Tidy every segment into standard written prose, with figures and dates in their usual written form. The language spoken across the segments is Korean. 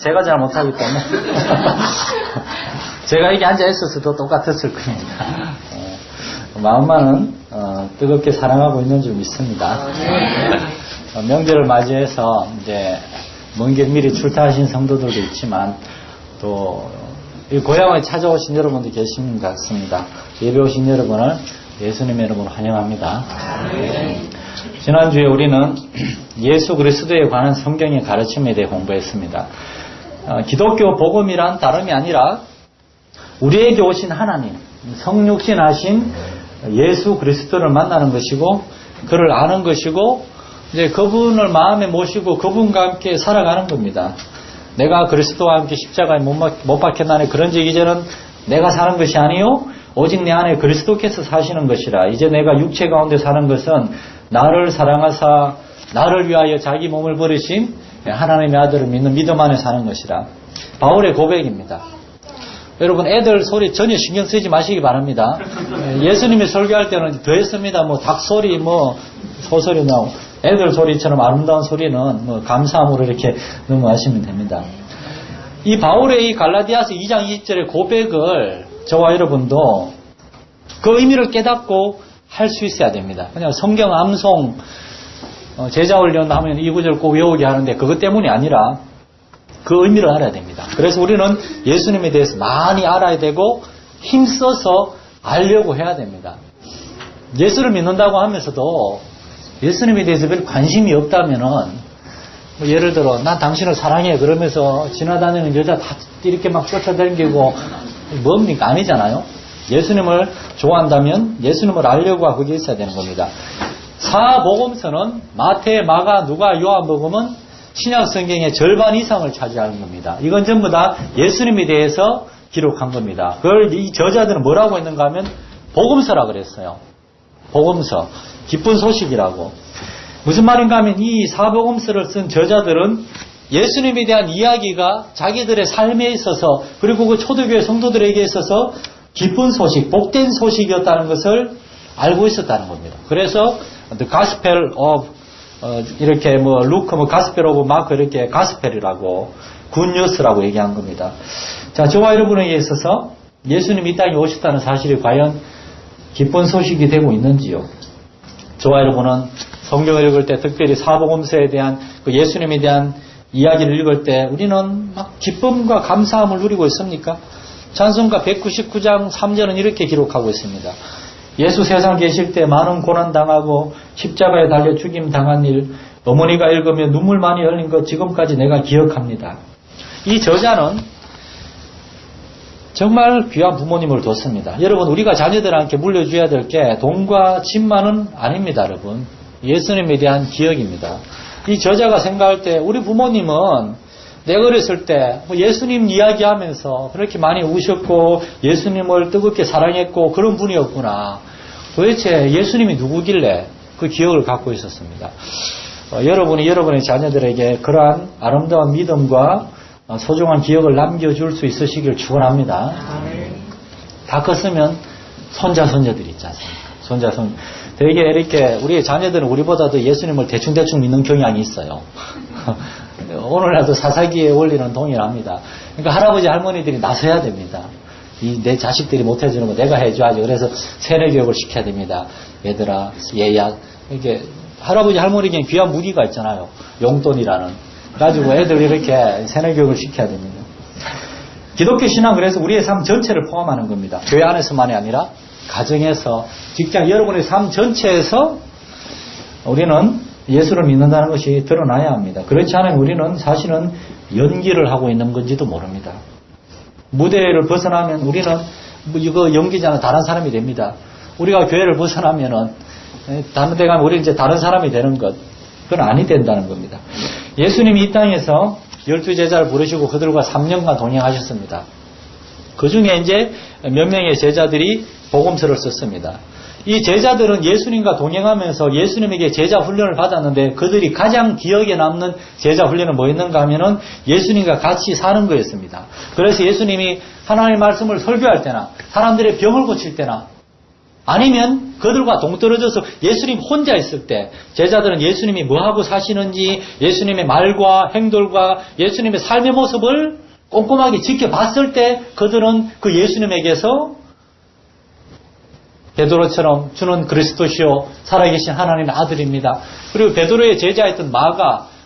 제가 잘 못하기 때문에 제가 여기 앉아있어서도 똑같았을 겁니다. 마음만은 뜨겁게 사랑하고 있는 줄 믿습니다. 명절을 맞이해서 이제 먼 길 미리 출타하신 성도들도 있지만 또 이 고향에 찾아오신 여러분도 계신 것 같습니다. 예배 오신 여러분을 예수님의 이름으로 환영합니다. 지난주에 우리는 예수 그리스도에 관한 성경의 가르침에 대해 공부했습니다. 기독교 복음이란 다름이 아니라 우리에게 오신 하나님, 성육신하신 예수 그리스도를 만나는 것이고 그를 아는 것이고 이제 그분을 마음에 모시고 그분과 함께 살아가는 겁니다. 내가 그리스도와 함께 십자가에 못 박혔나니 그런즉 이제는 내가 사는 것이 아니요 오직 내 안에 그리스도께서 사시는 것이라. 이제 내가 육체 가운데 사는 것은 나를 사랑하사 나를 위하여 자기 몸을 버리신 하나님의 아들을 믿는 믿음 안에 사는 것이라. 바울의 고백입니다. 여러분 애들 소리 전혀 신경 쓰지 마시기 바랍니다. 예수님이 설교할 때는 더 했습니다. 뭐 닭소리 뭐 소소리 나오고 애들 소리처럼 아름다운 소리는 뭐 감사함으로 이렇게 넘어가시면 됩니다. 이 바울의 이 갈라디아서 2장 20절의 고백을 저와 여러분도 그 의미를 깨닫고 할 수 있어야 됩니다. 그냥 성경 암송 제자 훈련 하면 이 구절 꼭 외우게 하는데 그것 때문이 아니라 그 의미를 알아야 됩니다. 그래서 우리는 예수님에 대해서 많이 알아야 되고 힘써서 알려고 해야 됩니다. 예수를 믿는다고 하면서도 예수님에 대해서 별 관심이 없다면은 뭐 예를 들어 난 당신을 사랑해 그러면서 지나다니는 여자 다 이렇게 막 쫓아다니고 뭡니까? 아니잖아요. 예수님을 좋아한다면 예수님을 알려고 하고 그게 있어야 되는 겁니다. 사복음서는 마태, 마가, 누가, 요한복음은 신약 성경의 절반 이상을 차지하는 겁니다. 이건 전부 다 예수님에 대해서 기록한 겁니다. 그걸 이 저자들은 뭐라고 했는가 하면 복음서라 그랬어요. 복음서. 기쁜 소식이라고. 무슨 말인가 하면 이 사복음서를 쓴 저자들은 예수님에 대한 이야기가 자기들의 삶에 있어서 그리고 그 초대교회 성도들에게 있어서 기쁜 소식, 복된 소식이었다는 것을 알고 있었다는 겁니다. 그래서 The Gospel of 이렇게 뭐 루크, 뭐 Gospel of 마크 이렇게 가스펠이라고 굿뉴스라고 얘기한 겁니다. 자, 저와 여러분에게 있어서 예수님이 이 땅에 오셨다는 사실이 과연 기쁜 소식이 되고 있는지요? 저와 여러분은 성경을 읽을 때 특별히 사복음서에 대한 그 예수님에 대한 이야기를 읽을 때 우리는 막 기쁨과 감사함을 누리고 있습니까? 찬송가 199장 3절은 이렇게 기록하고 있습니다. 예수 세상 계실 때 많은 고난 당하고 십자가에 달려 죽임 당한 일 어머니가 읽으며 눈물 많이 흘린 것 지금까지 내가 기억합니다. 이 저자는 정말 귀한 부모님을 뒀습니다. 여러분 우리가 자녀들한테 물려줘야 될 게 돈과 집만은 아닙니다. 여러분 예수님에 대한 기억입니다. 이 저자가 생각할 때 우리 부모님은 내가 어렸을 때 예수님 이야기하면서 그렇게 많이 우셨고 예수님을 뜨겁게 사랑했고 그런 분이었구나. 도대체 예수님이 누구길래 그 기억을 갖고 있었습니다. 여러분이 여러분의 자녀들에게 그러한 아름다운 믿음과 소중한 기억을 남겨줄 수 있으시길 축원합니다. 다 컸으면 손자 손녀들 있지 않습니까? 손자 손. 되게 이렇게 우리의 자녀들은 우리보다도 예수님을 대충대충 믿는 경향이 있어요. 오늘날도 사사기의 원리는 동일합니다. 그러니까 할아버지 할머니들이 나서야 됩니다. 내 자식들이 못해주는 거 내가 해줘야지. 그래서 세뇌교육을 시켜야 됩니다. 얘들아, 얘야. 이렇게 할아버지 할머니에겐 귀한 무기가 있잖아요. 용돈이라는. 가지고 애들 이렇게 세뇌교육을 시켜야 됩니다. 기독교 신앙 그래서 우리의 삶 전체를 포함하는 겁니다. 교회 안에서만이 아니라 가정에서, 직장, 여러분의 삶 전체에서 우리는 예수를 믿는다는 것이 드러나야 합니다. 그렇지 않으면 우리는 사실은 연기를 하고 있는 건지도 모릅니다. 무대를 벗어나면 우리는 이거 연기잖아 다른 사람이 됩니다. 우리가 교회를 벗어나면은 다른 데 가면 우리는 이제 다른 사람이 되는 것. 그건 아니 된다는 겁니다. 예수님이 이 땅에서 12제자를 부르시고 그들과 3년간 동행하셨습니다. 그 중에 이제 몇 명의 제자들이 복음서를 썼습니다. 이 제자들은 예수님과 동행하면서 예수님에게 제자 훈련을 받았는데 그들이 가장 기억에 남는 제자 훈련은 뭐였는가 하면은 예수님과 같이 사는 거였습니다. 그래서 예수님이 하나님의 말씀을 설교할 때나 사람들의 병을 고칠 때나 아니면 그들과 동떨어져서 예수님 혼자 있을 때 제자들은 예수님이 뭐하고 사시는지 예수님의 말과 행동과 예수님의 삶의 모습을 꼼꼼하게 지켜봤을 때 그들은 그 예수님에게서 베드로처럼 주는 그리스도시요 살아계신 하나님의 아들입니다. 그리고 베드로의 제자였던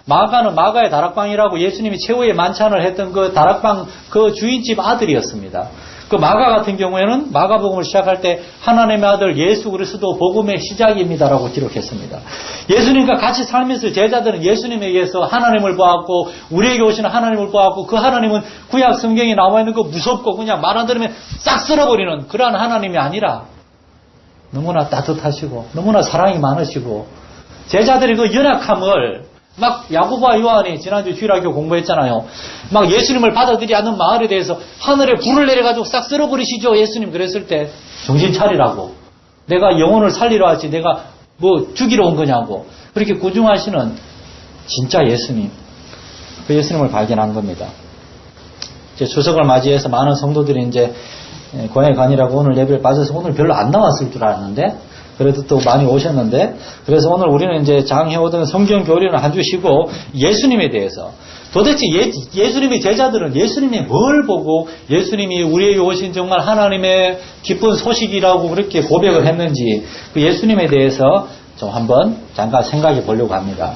마가는 마가의 다락방이라고 예수님이 최후의 만찬을 했던 그 다락방 그 주인집 아들이었습니다. 그 마가 같은 경우에는 마가복음을 시작할 때 하나님의 아들 예수 그리스도 복음의 시작입니다라고 기록했습니다. 예수님과 같이 살면서 제자들은 예수님에게서 하나님을 보았고 우리에게 오시는 하나님을 보았고 그 하나님은 구약 성경에 나와 있는 거 무섭고 그냥 말 안 들으면 싹 쓸어버리는 그러한 하나님이 아니라 너무나 따뜻하시고 너무나 사랑이 많으시고 제자들이 그 연약함을 막 야고보와 요한이 지난주 주일학교 공부했잖아요. 막 예수님을 받아들이지 않는 마을에 대해서 하늘에 불을 내려가지고 싹 쓸어버리시죠 예수님 그랬을 때 정신 차리라고 내가 영혼을 살리러 왔지 내가 뭐 죽이러 온 거냐고 그렇게 구중하시는 진짜 예수님 그 예수님을 발견한 겁니다. 이제 추석을 맞이해서 많은 성도들이 이제 고향에 가니라고 오늘 예배를 빠져서 오늘 별로 안 나왔을 줄 알았는데 그래도 또 많이 오셨는데 그래서 오늘 우리는 이제 장해오던 성경 교리는 한 주 쉬고 예수님에 대해서 도대체 예수님의 제자들은 예수님이 뭘 보고 예수님이 우리에게 오신 정말 하나님의 기쁜 소식이라고 그렇게 고백을 했는지 그 예수님에 대해서 좀 한번 잠깐 생각해 보려고 합니다.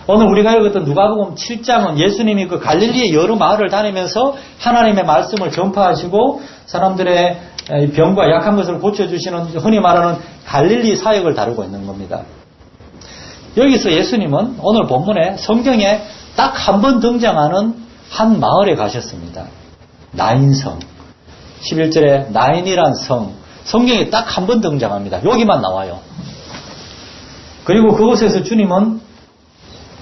오늘 우리가 읽었던 누가복음 7장은 예수님이 그 갈릴리의 여러 마을을 다니면서 하나님의 말씀을 전파하시고 사람들의 병과 약한 것을 고쳐주시는 흔히 말하는 갈릴리 사역을 다루고 있는 겁니다. 여기서 예수님은 오늘 본문에 성경에 딱 한 번 등장하는 한 마을에 가셨습니다. 나인성. 11절에 나인이란 성. 성경에 딱 한 번 등장합니다. 여기만 나와요. 그리고 그곳에서 주님은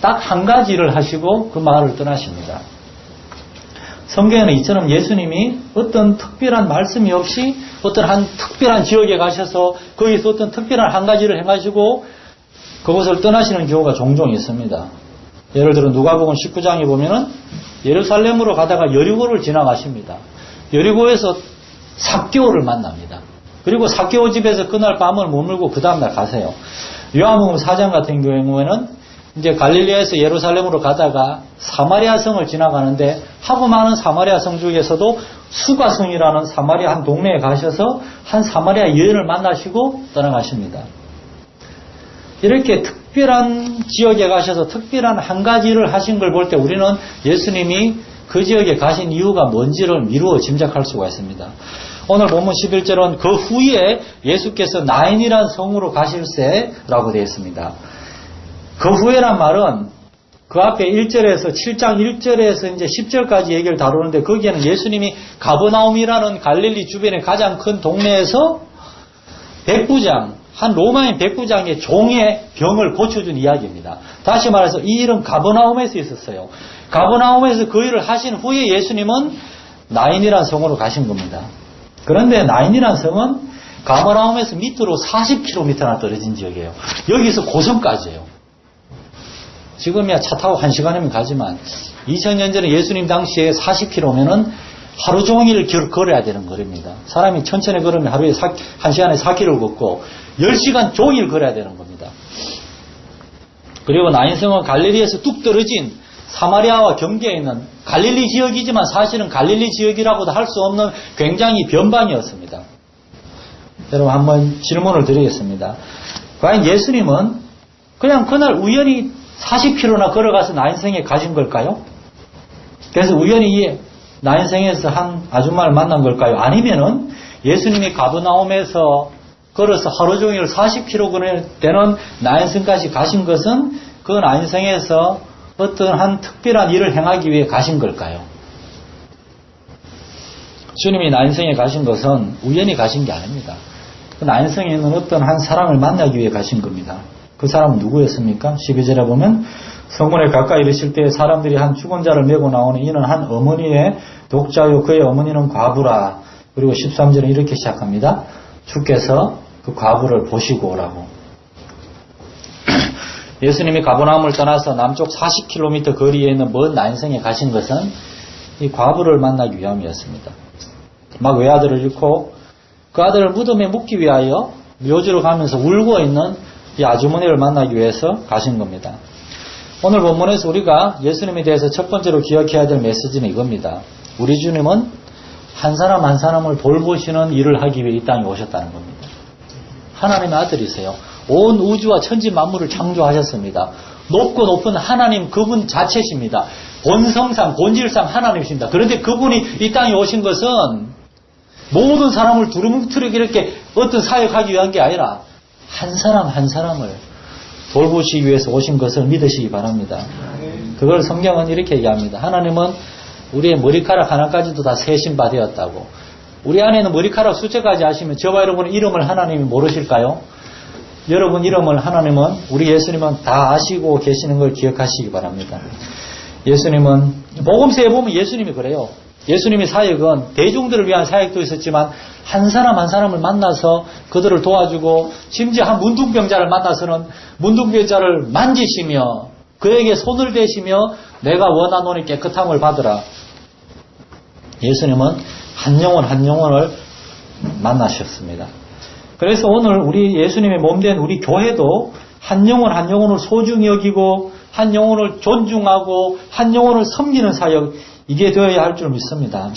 딱 한 가지 일을 하시고 그 마을을 떠나십니다. 성경에는 이처럼 예수님이 어떤 특별한 말씀이 없이 어떤 한 특별한 지역에 가셔서 거기서 어떤 특별한 한 가지를 행하시고 그곳을 떠나시는 경우가 종종 있습니다. 예를 들어 누가복음 19장에 보면은 예루살렘으로 가다가 여리고를 지나가십니다. 여리고에서 삭개오를 만납니다. 그리고 삭개오 집에서 그날 밤을 머물고 그 다음날 가세요. 요한복음 4장 같은 경우에는 이제 갈릴리에서 예루살렘으로 가다가 사마리아 성을 지나가는데 하고 많은 사마리아 성 중에서도 수가성이라는 사마리아 한 동네에 가셔서 한 사마리아 여인을 만나시고 떠나가십니다. 이렇게 특별한 지역에 가셔서 특별한 한 가지를 하신 걸 볼 때 우리는 예수님이 그 지역에 가신 이유가 뭔지를 미루어 짐작할 수가 있습니다. 오늘 본문 11절은 그 후에 예수께서 나인이란 성으로 가실세라고 되어 있습니다. 그 후에란 말은 그 앞에 1절에서 7장 1절에서 이제 10절까지 얘기를 다루는데 거기에는 예수님이 가버나움이라는 갈릴리 주변의 가장 큰 동네에서 백부장, 한 로마인 백부장의 종의 병을 고쳐준 이야기입니다. 다시 말해서 이 일은 가버나움에서 있었어요. 가버나움에서 그 일을 하신 후에 예수님은 나인이라는 성으로 가신 겁니다. 그런데 나인이라는 성은 가버나움에서 밑으로 40km나 떨어진 지역이에요. 여기서 고성까지예요. 지금이야 차 타고 1시간이면 가지만 2000년 전에 예수님 당시에 40km면은 하루 종일 걸어야 되는 거리입니다. 사람이 천천히 걸으면 하루에 1시간에 4km를 걷고 10시간 종일 걸어야 되는 겁니다. 그리고 나인성은 갈릴리에서 뚝 떨어진 사마리아와 경계에 있는 갈릴리 지역이지만 사실은 갈릴리 지역이라고도 할 수 없는 굉장히 변방이었습니다. 여러분 한번 질문을 드리겠습니다. 과연 예수님은 그냥 그날 우연히 40km나 걸어가서 나인성에 가신 걸까요? 그래서 우연히 나인성에서 한 아줌마를 만난 걸까요? 아니면은 예수님이 가버나움에서 걸어서 하루 종일 40km 되는 나인성까지 가신 것은 그 나인성에서 어떤 한 특별한 일을 행하기 위해 가신 걸까요? 주님이 나인성에 가신 것은 우연히 가신 게 아닙니다. 그 나인성에 있는 어떤 한 사람을 만나기 위해 가신 겁니다. 그 사람은 누구였습니까? 12절에 보면 성문에 가까이 이르실 때 사람들이 한 죽은 자를 메고 나오니 이는 한 어머니의 독자요 그의 어머니는 과부라. 그리고 13절은 이렇게 시작합니다. 주께서 그 과부를 보시고 오라고. 예수님이 가버나움을 떠나서 남쪽 40km 거리에 있는 먼 나인성에 가신 것은 이 과부를 만나기 위함이었습니다. 막 외아들을 잃고 그 아들을 무덤에 묻기 위하여 묘지로 가면서 울고 있는 이 아주머니를 만나기 위해서 가신 겁니다. 오늘 본문에서 우리가 예수님에 대해서 첫 번째로 기억해야 될 메시지는 이겁니다. 우리 주님은 한 사람 한 사람을 돌보시는 일을 하기 위해 이 땅에 오셨다는 겁니다. 하나님의 아들이세요. 온 우주와 천지 만물을 창조하셨습니다. 높고 높은 하나님 그분 자체십니다. 본성상 본질상 하나님이십니다. 그런데 그분이 이 땅에 오신 것은 모든 사람을 두루뭉투르게 이렇게 어떤 사역하기 위한 게 아니라 한 사람 한 사람을 돌보시기 위해서 오신 것을 믿으시기 바랍니다. 그걸 성경은 이렇게 얘기합니다. 하나님은 우리의 머리카락 하나까지도 다 세신 바 되었다고. 우리 안에는 머리카락 숫자까지 아시면 저와 여러분의 이름을 하나님이 모르실까요? 여러분 이름을 하나님은, 우리 예수님은 다 아시고 계시는 걸 기억하시기 바랍니다. 예수님은, 복음서에 보면 예수님이 그래요. 예수님의 사역은 대중들을 위한 사역도 있었지만 한 사람 한 사람을 만나서 그들을 도와주고, 심지어 한 문둥병자를 만나서는 문둥병자를 만지시며 그에게 손을 대시며 내가 원하노니 깨끗함을 받으라. 예수님은 한 영혼 한 영혼을 만나셨습니다. 그래서 오늘 우리 예수님의 몸된 우리 교회도 한 영혼 한 영혼을 소중히 여기고 한 영혼을 존중하고 한 영혼을 섬기는 사역, 이게 되어야 할 줄 믿습니다.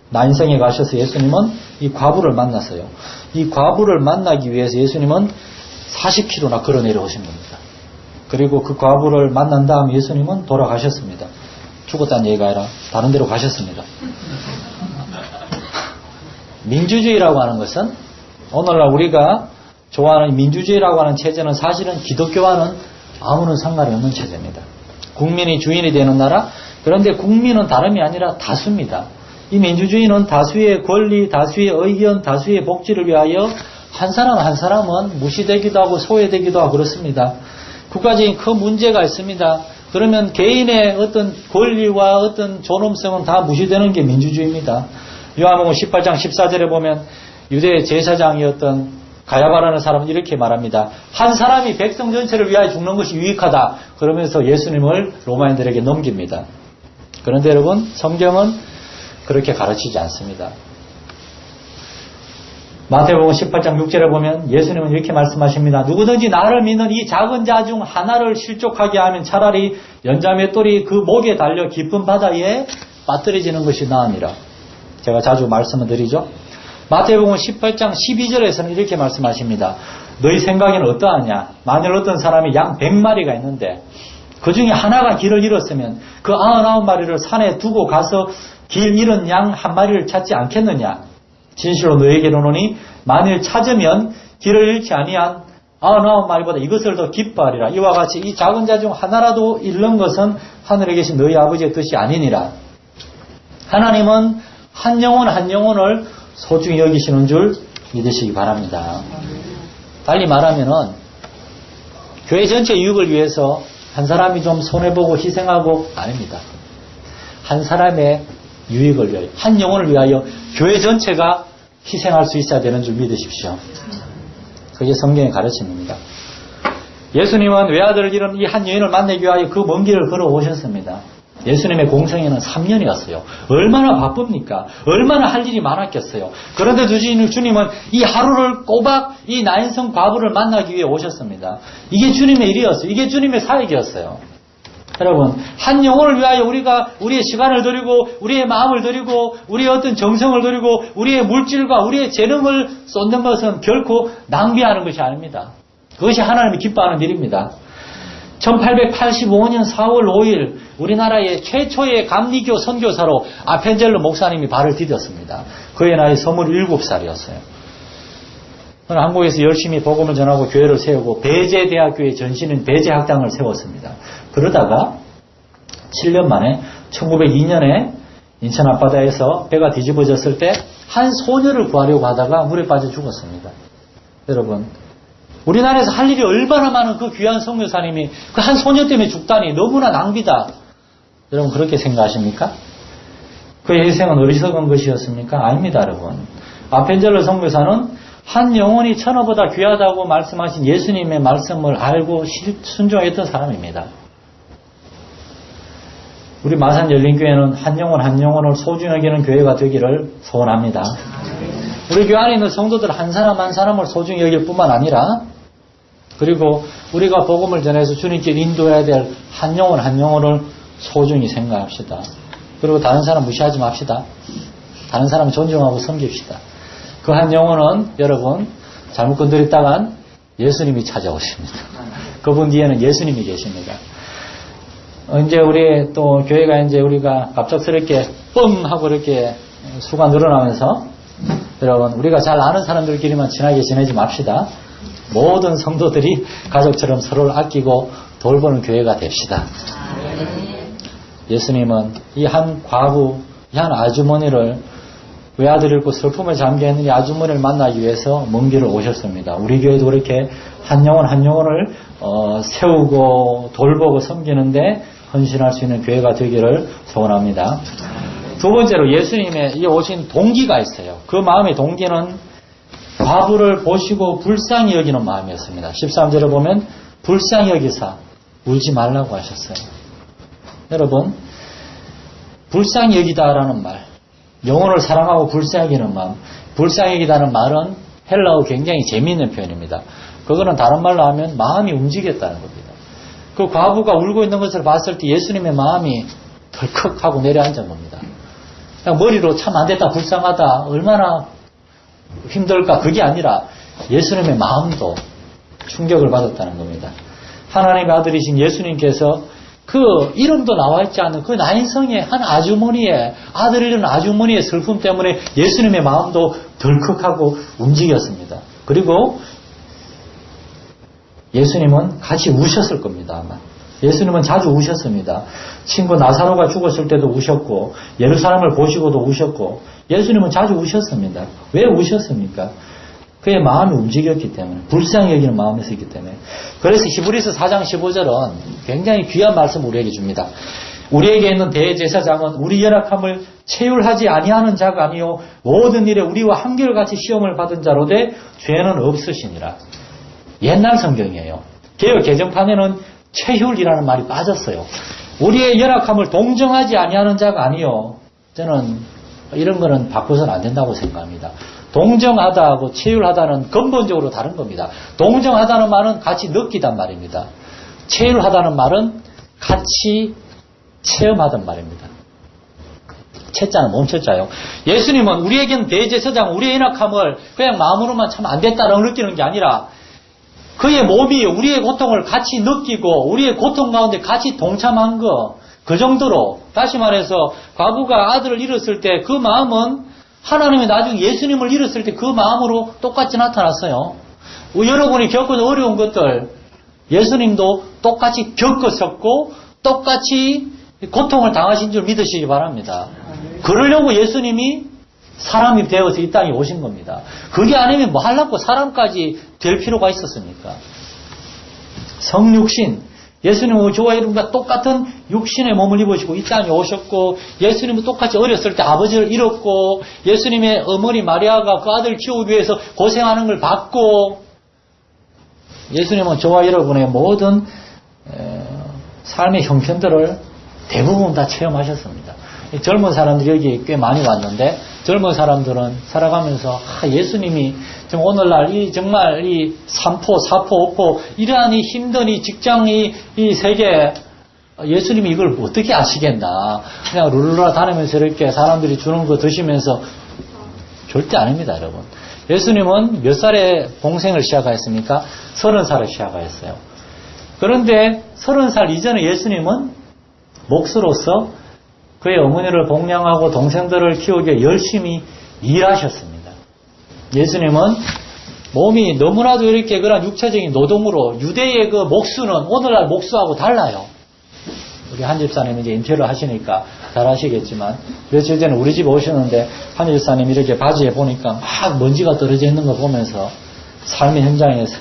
나인성에 가셔서 예수님은 이 과부를 만났어요. 이 과부를 만나기 위해서 예수님은 40km나 걸어 내려오신 겁니다. 그리고 그 과부를 만난 다음 예수님은 돌아가셨습니다. 죽었다는 얘기가 아니라 다른 데로 가셨습니다. 민주주의라고 하는 것은, 오늘날 우리가 좋아하는 민주주의라고 하는 체제는 사실은 기독교와는 아무런 상관이 없는 체제입니다. 국민이 주인이 되는 나라, 그런데 국민은 다름이 아니라 다수입니다. 이 민주주의는 다수의 권리, 다수의 의견, 다수의 복지를 위하여 한 사람 한 사람은 무시되기도 하고 소외되기도 하고 그렇습니다. 국가적인 큰 문제가 있습니다. 그러면 개인의 어떤 권리와 어떤 존엄성은 다 무시되는 게 민주주의입니다. 요한복음 18장 14절에 보면 유대 제사장이었던 가야바라는 사람은 이렇게 말합니다. 한 사람이 백성 전체를 위하여 죽는 것이 유익하다. 그러면서 예수님을 로마인들에게 넘깁니다. 그런데 여러분, 성경은 그렇게 가르치지 않습니다. 마태복음 18장 6절에 보면 예수님은 이렇게 말씀하십니다. 누구든지 나를 믿는 이 작은 자 중 하나를 실족하게 하면 차라리 연자맷돌이 그 목에 달려 깊은 바다에 빠뜨려지는 것이 나으니라. 제가 자주 말씀을 드리죠. 마태복음 18장 12절에서는 이렇게 말씀하십니다. 너희 생각에는 어떠하냐? 만일 어떤 사람이 양 100마리가 있는데 그 중에 하나가 길을 잃었으면 그 99마리를 산에 두고 가서 길 잃은 양 한 마리를 찾지 않겠느냐? 진실로 너에게 이르노니 만일 찾으면 길을 잃지 아니한 99마리보다 이것을 더 기뻐하리라. 이와 같이 이 작은 자 중 하나라도 잃는 것은 하늘에 계신 너희 아버지의 뜻이 아니니라. 하나님은 한 영혼 한 영혼을 소중히 여기시는 줄 믿으시기 바랍니다. 달리 말하면은 교회 전체 유익을 위해서 한 사람이 좀 손해보고 희생하고 아닙니다. 한 사람의 유익을 위하여, 한 영혼을 위하여 교회 전체가 희생할 수 있어야 되는 줄 믿으십시오. 그게 성경의 가르침입니다. 예수님은 외아들을 잃은 이 한 여인을 만나기 위하여 그 먼 길을 걸어오셨습니다. 예수님의 공생애는 3년이었어요. 얼마나 바쁩니까? 얼마나 할 일이 많았겠어요. 그런데 주님은 이 하루를 꼬박 이 나인성 과부를 만나기 위해 오셨습니다. 이게 주님의 일이었어요. 이게 주님의 사역이었어요. 여러분, 한 영혼을 위하여 우리가 우리의 시간을 드리고 우리의 마음을 드리고 우리의 어떤 정성을 드리고 우리의 물질과 우리의 재능을 쏟는 것은 결코 낭비하는 것이 아닙니다. 그것이 하나님이 기뻐하는 일입니다. 1885년 4월 5일 우리나라의 최초의 감리교 선교사로 아펜젤로 목사님이 발을 디뎠습니다. 그의 나이 27살이었어요. 한국에서 열심히 복음을 전하고 교회를 세우고 배제대학교의 전신인 배제학당을 세웠습니다. 그러다가 7년 만에 1902년에 인천 앞바다에서 배가 뒤집어졌을 때 한 소녀를 구하려고 하다가 물에 빠져 죽었습니다. 여러분, 우리나라에서 할 일이 얼마나 많은 그 귀한 선교사님이 그 한 소녀 때문에 죽다니 너무나 낭비다. 여러분, 그렇게 생각하십니까? 그의 희생은 어리석은 것이었습니까? 아닙니다, 여러분. 아펜젤로 선교사는 한 영혼이 천하보다 귀하다고 말씀하신 예수님의 말씀을 알고 순종했던 사람입니다. 우리 마산 열린교회는 한 영혼 한 영혼을 소중히 여기는 교회가 되기를 소원합니다. 우리 교회 안에 있는 성도들 한 사람 한 사람을 소중히 여길 뿐만 아니라 그리고 우리가 복음을 전해서 주님께 인도해야 될 한 영혼 한 영혼을 소중히 생각합시다. 그리고 다른 사람 무시하지 맙시다. 다른 사람 존중하고 섬깁시다. 그 한 영혼은 여러분 잘못 건드렸다간 예수님이 찾아오십니다. 그분 뒤에는 예수님이 계십니다. 이제 우리 또 교회가 이제 우리가 갑작스럽게 뻥 하고 이렇게 수가 늘어나면서 여러분 우리가 잘 아는 사람들끼리만 친하게 지내지 맙시다. 모든 성도들이 가족처럼 서로를 아끼고 돌보는 교회가 됩시다. 예수님은 이 한 과부, 이 한 아주머니를 외아들 잃고 슬픔에 잠겨있는 이 아주머니를 만나기 위해서 먼 길을 오셨습니다. 우리 교회도 그렇게 한 영혼 한 영혼을 세우고 돌보고 섬기는데 헌신할 수 있는 교회가 되기를 소원합니다. 두 번째로 예수님의 이 오신 동기가 있어요. 그 마음의 동기는 과부를 보시고 불쌍히 여기는 마음이었습니다. 13절에 보면 불쌍히 여기사 울지 말라고 하셨어요. 여러분 불쌍히 여기다라는 말, 영혼을 사랑하고 불쌍히 여기는 마음, 불쌍히 여기다는 말은 헬라어 굉장히 재미있는 표현입니다. 그거는 다른 말로 하면 마음이 움직였다는 겁니다. 그 과부가 울고 있는 것을 봤을 때 예수님의 마음이 덜컥하고 내려앉은 겁니다. 그냥 머리로 참 안 됐다, 불쌍하다, 얼마나 힘들까, 그게 아니라 예수님의 마음도 충격을 받았다는 겁니다. 하나님의 아들이신 예수님께서 그 이름도 나와 있지 않은 그 나인성의 한 아주머니의 아들을 잃은 아주머니의 슬픔 때문에 예수님의 마음도 덜컥하고 움직였습니다. 그리고 예수님은 같이 우셨을 겁니다. 아마. 예수님은 자주 우셨습니다. 친구 나사로가 죽었을 때도 우셨고 예루살렘을 보시고도 우셨고 예수님은 자주 우셨습니다. 왜 우셨습니까? 그의 마음이 움직였기 때문에, 불쌍히 여기는 마음이 있었기 때문에. 그래서 히브리서 4장 15절은 굉장히 귀한 말씀을 우리에게 줍니다. 우리에게 있는 대제사장은 우리 연약함을 체휼하지 아니하는 자가 아니요 모든 일에 우리와 한결같이 시험을 받은 자로되 죄는 없으시니라. 옛날 성경이에요. 개역 개정판에는 체휼이라는 말이 빠졌어요. 우리의 연약함을 동정하지 아니하는 자가 아니요. 저는 이런 거는 바꿔서는 안 된다고 생각합니다. 동정하다하고 체휼하다는 근본적으로 다른 겁니다. 동정하다는 말은 같이 느끼단 말입니다. 체휼하다는 말은 같이 체험하단 말입니다. 채자는 몸체자요. 예수님은 우리에게는 대제사장, 우리의 연약함을 그냥 마음으로만 참 안 됐다라고 느끼는 게 아니라 그의 몸이 우리의 고통을 같이 느끼고 우리의 고통 가운데 같이 동참한 거, 그 정도로, 다시 말해서 과부가 아들을 잃었을 때 그 마음은 하나님이 나중에 예수님을 잃었을 때 그 마음으로 똑같이 나타났어요. 여러분이 겪은 어려운 것들 예수님도 똑같이 겪었었고 똑같이 고통을 당하신 줄 믿으시기 바랍니다. 그러려고 예수님이 사람이 되어서 이 땅에 오신 겁니다. 그게 아니면 뭐 하려고 사람까지 될 필요가 있었습니까? 성육신, 예수님은 저와 여러분과 똑같은 육신의 몸을 입으시고 이 땅에 오셨고, 예수님은 똑같이 어렸을 때 아버지를 잃었고, 예수님의 어머니 마리아가 그 아들 키우기 위해서 고생하는 걸 봤고, 예수님은 저와 여러분의 모든 삶의 형편들을 대부분 다 체험하셨습니다. 젊은 사람들이 여기 꽤 많이 왔는데, 젊은 사람들은 살아가면서 예수님이 지금 오늘날 정말 이 3포, 4포, 5포 이러한 이 힘든 이 직장 이 세계, 예수님이 이걸 어떻게 아시겠나. 그냥 룰루라 다니면서 이렇게 사람들이 주는 거 드시면서, 절대 아닙니다, 여러분. 예수님은 몇 살에 공생을 시작하였습니까? 30살에 시작하였어요. 그런데 30살 이전에 예수님은 목수로서 그의 어머니를 복양하고 동생들을 키우기 위해 열심히 일하셨습니다. 예수님은 몸이 너무나도 이렇게 그런 육체적인 노동으로, 유대의 그 목수는 오늘날 목수하고 달라요. 우리 한 집사님이 이제 인터뷰를 하시니까 잘 아시겠지만, 며칠 전에 우리 집에 오셨는데 한 집사님이 이렇게 바지에 보니까 막 먼지가 떨어져 있는 거 보면서 삶의 현장에서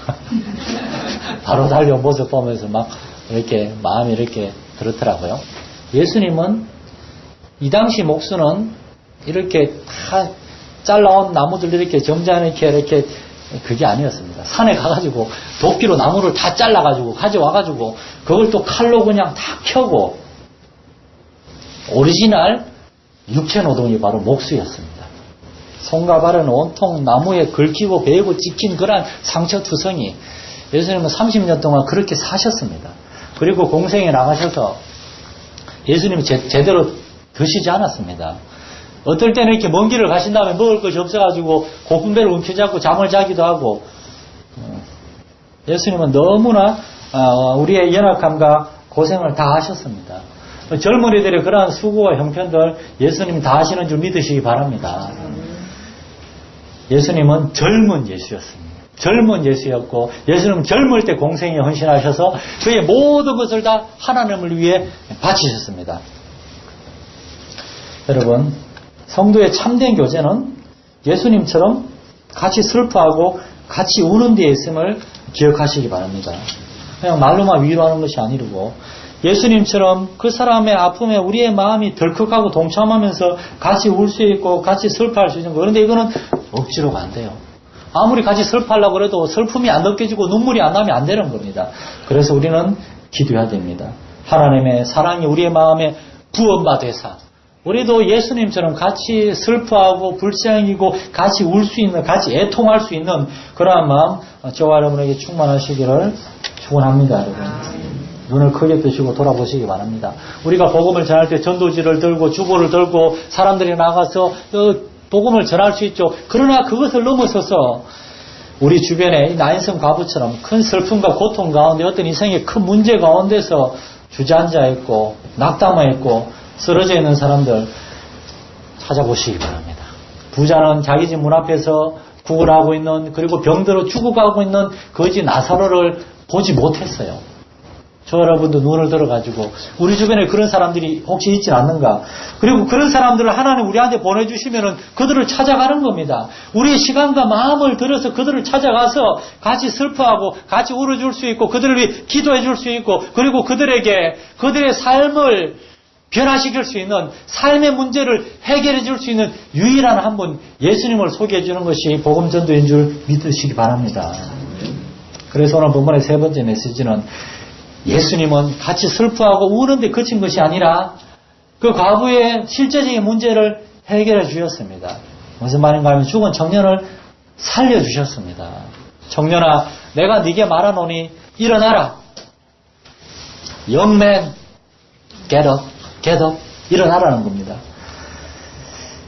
바로 달려온 모습 보면서 막 이렇게 마음이 이렇게 그렇더라고요. 예수님은 이 당시 목수는 이렇게 다 잘라온 나무들 이렇게 점잖게 이렇게 그게 아니었습니다. 산에 가가지고 도끼로 나무를 다 잘라가지고 가져와가지고 그걸 또 칼로 그냥 다 켜고, 오리지널 육체 노동이 바로 목수였습니다. 손과 발은 온통 나무에 긁히고 베이고 찍힌 그런 상처투성이. 예수님은 30년 동안 그렇게 사셨습니다. 그리고 공생에 나가셔서 예수님이 제대로 드시지 않았습니다. 어떨 때는 이렇게 먼 길을 가신 다음에 먹을 것이 없어가지고 고픈배를 움켜잡고 잠을 자기도 하고. 예수님은 너무나 우리의 연약함과 고생을 다 하셨습니다. 젊은이들의 그러한 수고와 형편들 예수님이 다 하시는 줄 믿으시기 바랍니다. 예수님은 젊은 예수였습니다. 젊은 예수였고 예수님은 젊을 때 공생에 헌신하셔서 그의 모든 것을 다 하나님을 위해 바치셨습니다. 여러분, 성도의 참된 교제는 예수님처럼 같이 슬퍼하고 같이 우는 데 있음을 기억하시기 바랍니다. 그냥 말로만 위로하는 것이 아니고 예수님처럼 그 사람의 아픔에 우리의 마음이 덜컥하고 동참하면서 같이 울 수 있고 같이 슬퍼할 수 있는 거. 그런데 이거는 억지로가 안 돼요. 아무리 같이 슬퍼하려고 해도 슬픔이 안 느껴지고 눈물이 안 나면 안 되는 겁니다. 그래서 우리는 기도해야 됩니다. 하나님의 사랑이 우리의 마음에 부음받으사 우리도 예수님처럼 같이 슬퍼하고 불쌍히고 같이 울 수 있는, 같이 애통할 수 있는 그러한 마음 저와 여러분에게 충만하시기를 축원합니다. 여러분. 눈을 크게 뜨시고 돌아보시기 바랍니다. 우리가 복음을 전할 때 전도지를 들고 주보를 들고 사람들이 나가서 복음을 전할 수 있죠. 그러나 그것을 넘어서서 우리 주변에 나인성 과부처럼 큰 슬픔과 고통 가운데 어떤 인생의 큰 문제 가운데서 주저앉아 있고 낙담해 있고 쓰러져 있는 사람들 찾아보시기 바랍니다. 부자는 자기 집 문 앞에서 구걸하고 있는, 그리고 병들어 죽어가고 있는 거지 나사로를 보지 못했어요. 저 여러분도 눈을 들어가지고 우리 주변에 그런 사람들이 혹시 있지 않는가? 그리고 그런 사람들을 하나님 우리한테 보내주시면은 그들을 찾아가는 겁니다. 우리의 시간과 마음을 들여서 그들을 찾아가서 같이 슬퍼하고 같이 울어줄 수 있고 그들을 위해 기도해 줄 수 있고 그리고 그들에게 그들의 삶을 변화시킬 수 있는, 삶의 문제를 해결해 줄 수 있는 유일한 한 분 예수님을 소개해 주는 것이 복음 전도인 줄 믿으시기 바랍니다. 그래서 오늘 본문의 세 번째 메시지는 예수님은 같이 슬퍼하고 우는데 그친 것이 아니라 그 과부의 실제적인 문제를 해결해 주셨습니다. 무슨 말인가 하면 죽은 청년을 살려주셨습니다. 청년아, 내가 네게 말하노니 일어나라. Young man, get up. 일어나라는 겁니다.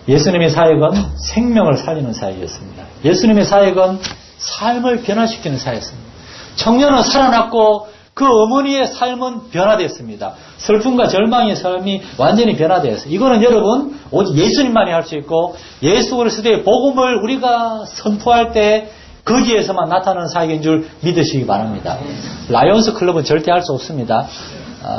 예수님의 사역은 생명을 살리는 사역이었습니다. 예수님의 사역은 삶을 변화시키는 사역이었습니다. 청년은 살아났고 그 어머니의 삶은 변화됐습니다. 슬픔과 절망의 삶이 완전히 변화되었어요. 이거는 여러분 오직 예수님만이 할 수 있고 예수 그리스도의 복음을 우리가 선포할 때 거기에서만 나타나는 사역인 줄 믿으시기 바랍니다. 라이온스 클럽은 절대 할 수 없습니다.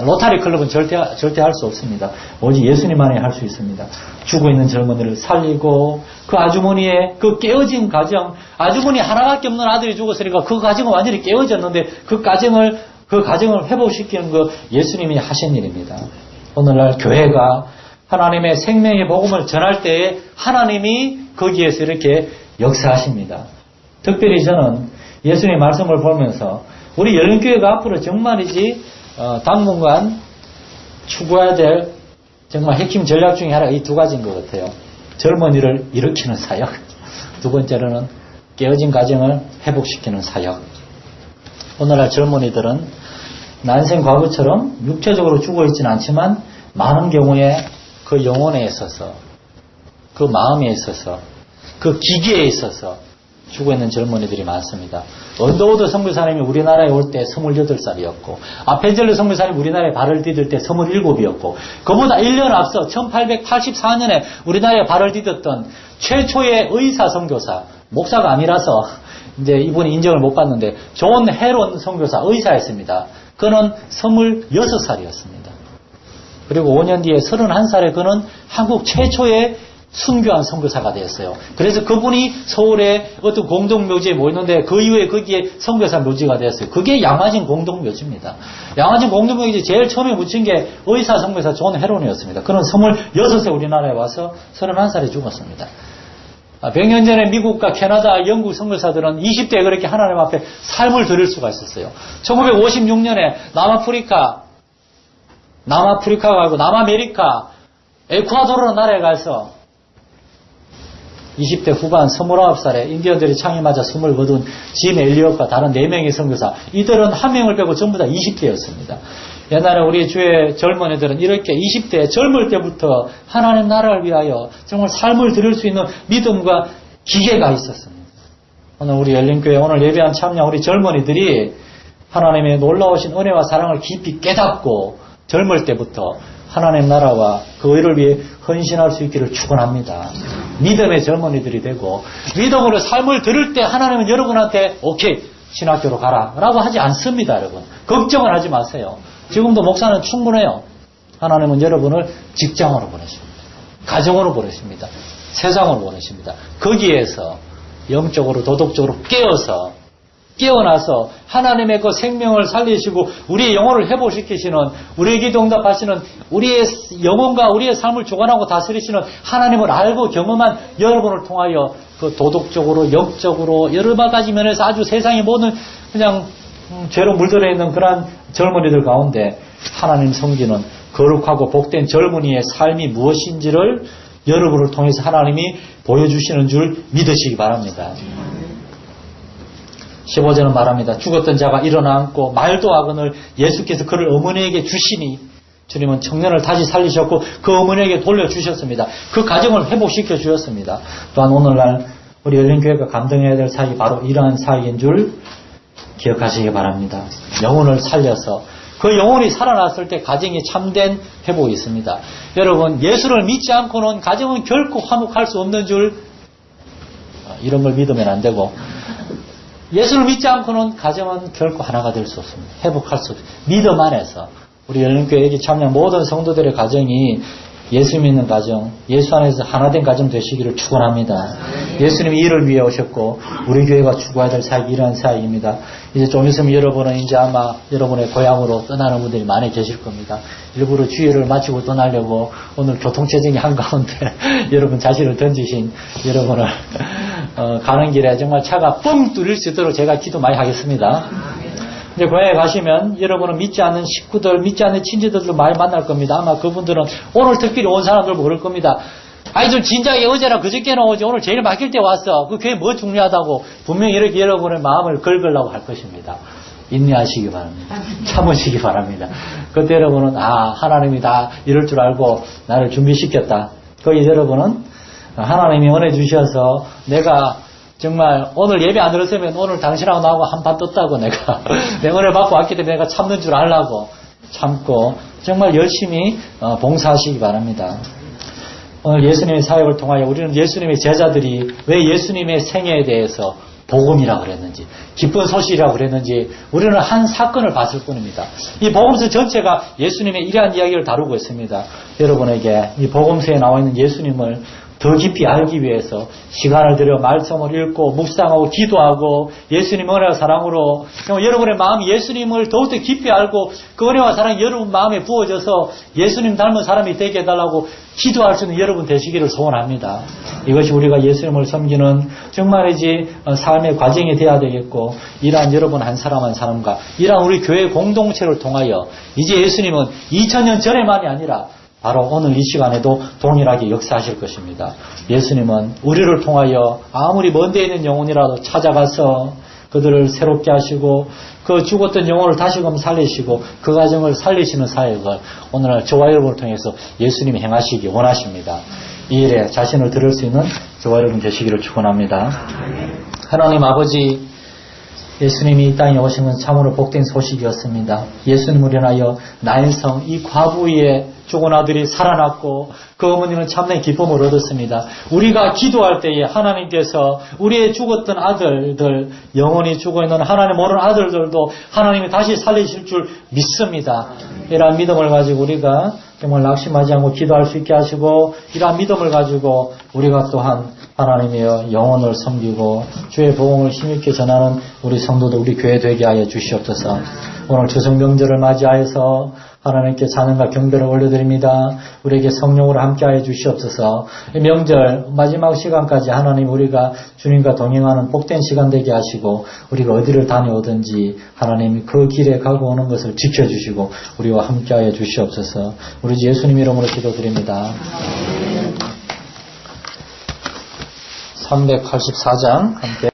로타리 클럽은 절대 할 수 없습니다. 오직 예수님만이 할 수 있습니다. 죽어있는 젊은이를 살리고 그 아주머니의 그 깨어진 가정, 아주머니 하나밖에 없는 아들이 죽었으니까 그 가정은 완전히 깨어졌는데 그 가정을 회복시키는 거 예수님이 하신 일입니다. 오늘날 교회가 하나님의 생명의 복음을 전할 때에 하나님이 거기에서 이렇게 역사하십니다. 특별히 저는 예수님의 말씀을 보면서 우리 열린교회가 앞으로 정말이지 당분간 추구해야 될 정말 핵심 전략 중에 하나가 이 두 가지인 것 같아요. 젊은이를 일으키는 사역, 두 번째로는 깨어진 가정을 회복시키는 사역. 오늘날 젊은이들은 난생 과거처럼 육체적으로 죽어있지는 않지만 많은 경우에 그 영혼에 있어서, 그 마음에 있어서, 그 기계에 있어서 죽어있는 젊은이들이 많습니다. 언더우드 선교사님이 우리나라에 올 때 28살이었고 아펜젤러 선교사님이 우리나라에 발을 디딜 때 27이었고 그보다 1년 앞서 1884년에 우리나라에 발을 디뎠던 최초의 의사 선교사, 목사가 아니라서 이제 이분이 인정을 못 받는데 존 헤론 선교사, 의사였습니다. 그는 26살이었습니다. 그리고 5년 뒤에 31살에 그는 한국 최초의 순교한 선교사가 되었어요. 그래서 그분이 서울에 어떤 공동묘지에 모였는데 그 이후에 거기에 선교사 묘지가 되었어요. 그게 양화진 공동묘지입니다. 양화진 공동묘지 제일 처음에 묻힌 게 의사 선교사 존 헤론이었습니다. 그는 26세 우리나라에 와서 31살에 죽었습니다. 100년 전에 미국과 캐나다, 영국 선교사들은 20대에 그렇게 하나님 앞에 삶을 드릴 수가 있었어요. 1956년에 남아프리카가 아니고 남아메리카, 에콰도르라는 나라에 가서 20대 후반 29살에 인디언들이 창에 맞아 숨을 거둔 짐 엘리엇과 다른 4명의 선교사, 이들은 한 명을 빼고 전부 다 20대였습니다. 옛날에 우리 주의 젊은이들은 이렇게 20대 젊을 때부터 하나님 나라를 위하여 정말 삶을 드릴 수 있는 믿음과 기계가 있었습니다. 오늘 우리 열린교회 오늘 예배한 참여 우리 젊은이들이 하나님의 놀라우신 은혜와 사랑을 깊이 깨닫고 젊을 때부터 하나님 나라와 그 의를 위해 헌신할 수 있기를 축원합니다. 믿음의 젊은이들이 되고, 믿음으로 삶을 들을 때 하나님은 여러분한테 오케이 신학교로 가라 라고 하지 않습니다. 여러분 걱정을 하지 마세요. 지금도 목사는 충분해요. 하나님은 여러분을 직장으로 보내십니다. 가정으로 보내십니다. 세상으로 보내십니다. 거기에서 영적으로 도덕적으로 깨어나서 하나님의 그 생명을 살리시고 우리의 영혼을 회복시키시는, 우리에게 응답하시는, 우리의 영혼과 우리의 삶을 주관하고 다스리시는 하나님을 알고 경험한 여러분을 통하여 그 도덕적으로 영적으로 여러 가지 면에서 아주 세상의 모든 그냥 죄로 물들어 있는 그러한 젊은이들 가운데 하나님 섬기는 거룩하고 복된 젊은이의 삶이 무엇인지를 여러분을 통해서 하나님이 보여주시는 줄 믿으시기 바랍니다. 15절은 말합니다. 죽었던 자가 일어나 앉고 말도 하거늘 예수께서 그를 어머니에게 주시니, 주님은 청년을 다시 살리셨고 그 어머니에게 돌려주셨습니다. 그 가정을 회복시켜 주셨습니다. 또한 오늘날 우리 열린교회가 감당해야 될 사역이 바로 이러한 사역인 줄 기억하시기 바랍니다. 영혼을 살려서 그 영혼이 살아났을 때 가정이 참된 회복이 있습니다. 여러분 예수를 믿지 않고는 가정은 결코 화목할 수 없는 줄, 이런 걸 믿으면 안 되고, 예수를 믿지 않고는 가정은 결코 하나가 될 수 없습니다. 회복할 수 없습니다. 믿음 안에서 우리 열린교회 참여한 모든 성도들의 가정이 예수 믿는 가정, 예수 안에서 하나된 가정 되시기를 축원합니다. 예수님이 이를 위해 오셨고 우리 교회가 추구해야 될 사역이 이러한 사역입니다. 이제 좀 있으면 여러분은 이제 아마 여러분의 고향으로 떠나는 분들이 많이 계실 겁니다. 일부러 주일을 마치고 떠나려고 오늘 교통체증이 한가운데 여러분 자신을 던지신 여러분을 가는 길에 정말 차가 뻥 뚫릴 수 있도록 제가 기도 많이 하겠습니다. 이제 고향에 가시면 여러분은 믿지 않는 식구들, 믿지 않는 친지들도 많이 만날 겁니다. 아마 그분들은 오늘 특별히 온 사람들 모를 겁니다. 아니 좀 진작에 어제나 그저께나 오지 오늘 제일 막힐 때 왔어. 그 교회 뭐 중요하다고 분명히 이렇게 여러분의 마음을 긁으려고 할 것입니다. 인내하시기 바랍니다. 참으시기 바랍니다. 그때 여러분은 하나님이 다 이럴 줄 알고 나를 준비시켰다. 거기 여러분은 하나님이 은혜 주셔서 내가 정말 오늘 예배 안 들었으면 오늘 당신하고 나하고 한판 떴다고 내가 은혜 받고 왔기 때문에 내가 참는 줄 알라고 참고 정말 열심히 봉사하시기 바랍니다. 오늘 예수님의 사역을 통하여 우리는 예수님의 제자들이 왜 예수님의 생애에 대해서 복음이라고 그랬는지, 기쁜 소식이라고 그랬는지 우리는 한 사건을 봤을 뿐입니다. 이 복음서 전체가 예수님의 이러한 이야기를 다루고 있습니다. 여러분에게 이 복음서에 나와 있는 예수님을 더 깊이 알기 위해서 시간을 들여 말씀을 읽고 묵상하고 기도하고 예수님 은혜와 사랑으로 여러분의 마음이 예수님을 더욱더 깊이 알고 그 은혜와 사랑이 여러분 마음에 부어져서 예수님 닮은 사람이 되게 해달라고 기도할 수 있는 여러분 되시기를 소원합니다. 이것이 우리가 예수님을 섬기는 정말이지 삶의 과정이 되어야 되겠고, 이러한 여러분 한 사람 한 사람과 이러한 우리 교회 공동체를 통하여 이제 예수님은 2000년 전에만이 아니라 바로 오늘 이 시간에도 동일하게 역사하실 것입니다. 예수님은 우리를 통하여 아무리 먼 데 있는 영혼이라도 찾아가서 그들을 새롭게 하시고 그 죽었던 영혼을 다시금 살리시고 그 가정을 살리시는 사역을 오늘날 저와 여러분을 통해서 예수님이 행하시기 원하십니다. 이 일에 자신을 들을 수 있는 저와 여러분 되시기를 축원합니다. 하나님 아버지, 예수님이 이 땅에 오신 건 참으로 복된 소식이었습니다. 예수님을 인하여 나인성 이 과부의 죽은 아들이 살아났고 그 어머니는 참된 기쁨을 얻었습니다. 우리가 기도할 때에 하나님께서 우리의 죽었던 아들들, 영원히 죽어있는 하나님 모르는 아들들도 하나님이 다시 살리실 줄 믿습니다. 이러한 믿음을 가지고 우리가 정말 낙심하지 않고 기도할 수 있게 하시고, 이러한 믿음을 가지고 우리가 또한 하나님의 영혼을 섬기고 주의 복음을 힘있게 전하는 우리 성도들, 우리 교회 되게 하여 주시옵소서. 오늘 추석 명절을 맞이하여서 하나님께 찬양과 경배를 올려드립니다. 우리에게 성령으로 함께하여 주시옵소서. 명절 마지막 시간까지 하나님 우리가 주님과 동행하는 복된 시간 되게 하시고, 우리가 어디를 다녀오든지 하나님이 그 길에 가고 오는 것을 지켜주시고 우리와 함께하여 주시옵소서. 우리 주 예수님 이름으로 기도드립니다. 384장 함께